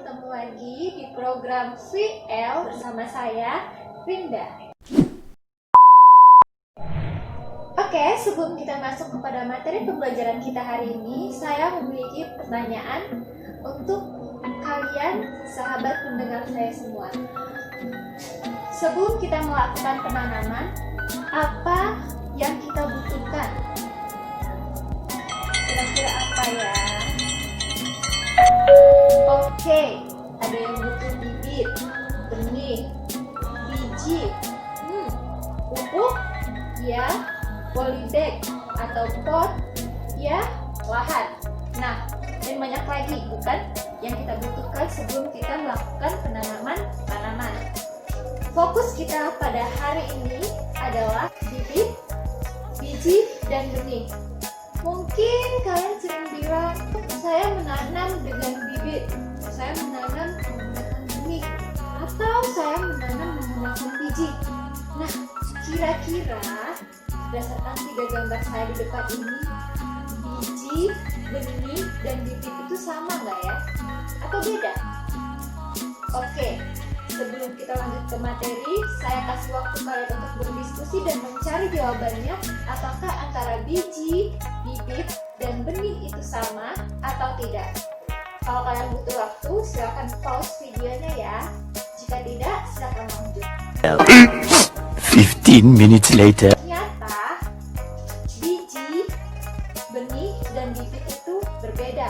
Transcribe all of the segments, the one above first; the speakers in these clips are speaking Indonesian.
bertemu lagi di program VL bersama saya, Rinda. Oke, sebelum kita masuk kepada materi pembelajaran kita hari ini, saya memiliki pertanyaan untuk kalian, sahabat pendengar saya semua. Sebelum kita melakukan penanaman, apa yang kita butuhkan? Kira-kira apa ya? Oke, ada yang butuh bibit, benih, biji, pupuk, ya, polybag atau pot, ya, lahan. Nah, dan banyak lagi, bukan? Yang kita butuhkan sebelum kita melakukan penanaman tanaman. Fokus kita pada hari ini adalah bibit, biji, dan benih. Mungkin kalian sering bilang, saya menanam dengan bibit, saya menanam menggunakan benih, atau saya menanam menggunakan biji. Nah, kira-kira berdasarkan 3 gambar saya di depan ini, biji, benih, dan bibit itu sama nggak ya? Atau beda? Oke, sebelum kita lanjut ke materi, saya kasih waktu kalian untuk berdiskusi dan mencari jawabannya. Apakah antara biji, bibit, dan benih itu sama atau tidak? Kalau kalian butuh waktu, silakan pause videonya ya. Jika tidak, silakan lanjut. 15 minutes later. Ternyata biji, benih, dan bibit itu berbeda.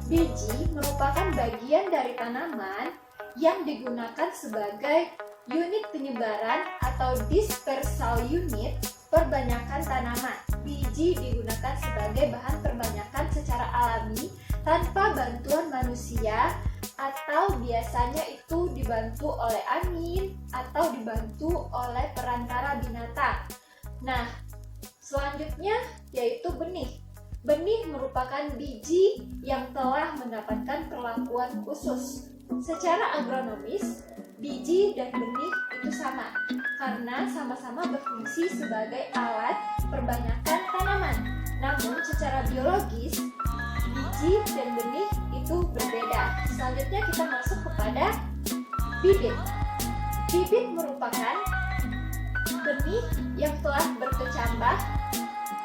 Biji merupakan bagian dari tanaman yang digunakan sebagai unit penyebaran atau dispersal unit perbanyakan tanaman. Biji digunakan sebagai bahan perbanyakan secara alami tanpa bantuan manusia, atau biasanya itu dibantu oleh angin atau dibantu oleh perantara binatang. Nah, selanjutnya yaitu benih. Benih merupakan biji yang telah mendapatkan perlakuan khusus. Secara agronomis, biji dan benih itu sama karena sama-sama berfungsi sebagai alat perbanyakan tanaman. Namun secara biologis, biji dan benih itu berbeda. Selanjutnya kita masuk kepada bibit. Bibit merupakan benih yang telah berkecambah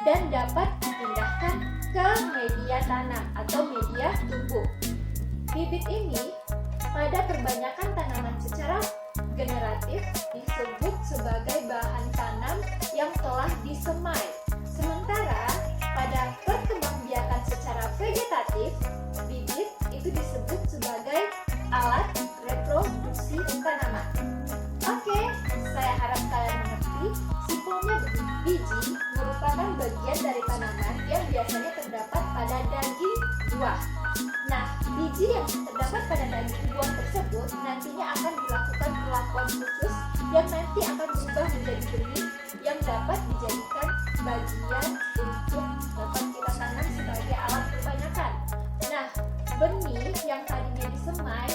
dan dapat dipindahkan ke media tanam atau media tumbuh. Bibit ini pada perbanyakan tanaman secara generatif disebut sebagai bahan tanam yang telah disemai. Sementara pada perkembangbiakan secara vegetatif, bibit itu disebut sebagai alat reproduksi tanaman. Oke, saya harap kalian mengerti. Simpelnya biji merupakan bagian dari tanaman yang biasanya terdapat pada daging buah. Nah, biji yang terdapat pada daging buah tersebut nantinya akan dilakukan perlakuan khusus yang nanti akan berubah menjadi benih yang dapat dijadikan bagian untuk dapat kita tanam sebagai alat perbanyakan. Nah, benih yang tadinya disemai